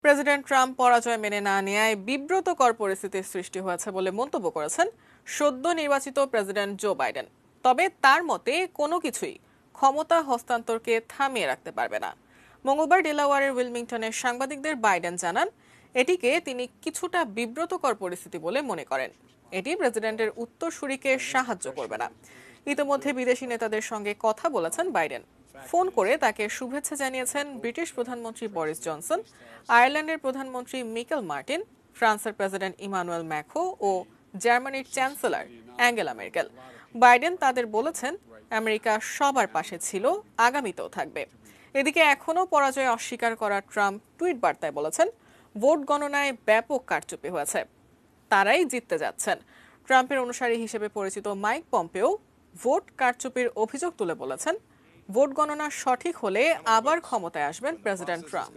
President Trump পরাজয় মেনে না নেওয়ায় বিব্রতকর পরিস্থিতির সৃষ্টি হয়েছে বলে মন্তব্য করেছেন সদ্য নির্বাচিত প্রেসিডেন্ট জো বাইডেন। তবে তার মতে কোনো কিছুই ক্ষমতা হস্তান্তরকে থামিয়ে রাখতে পারবে না। মঙ্গলবার ডেলাওয়ারের উইলমিংটনের সাংবাদিকদের বাইডেন জানান, এটিকে তিনি কিছুটা বিব্রতকর পরিস্থিতি বলে মনে করেন। এটি প্রেসিডেন্টের উত্তরসূরিকে সাহায্য করবে না। ইতিমধ্যে বিদেশি নেতাদের সঙ্গে কথা বলেছেন বাইডেন। ফোন করে তাকে শুভেচ্ছা জানিয়েছেন ব্রিটিশ প্রধানমন্ত্রী বরিস জনসন, আয়ারল্যান্ডের প্রধানমন্ত্রী মিকেল মার্টিন, ফ্রান্সের প্রেসিডেন্ট ইমানুয়েল ম্যাক্রো ও জার্মানির চ্যান্সেলর অ্যাঙ্গেলা মের্কেল। বাইডেন তাদের বলেছেন, আমেরিকা সবার পাশে ছিল, আগামীতেও থাকবে। এদিকে এখনও পরাজয় অস্বীকার করা ট্রাম্প টুইট বার্তায় বলেছেন, ভোট গণনায় ব্যাপক কারচুপি হয়েছে, তারাই জিততে যাচ্ছেন। ট্রাম্পের অনুসারী হিসেবে পরিচিত মাইক পম্পেও ভোট কারচুপির অভিযোগ তুলে বলেছেন, ভোট গণনা সঠিক হলে আবার ক্ষমতায় আসবেন প্রেসিডেন্ট ট্রাম্প।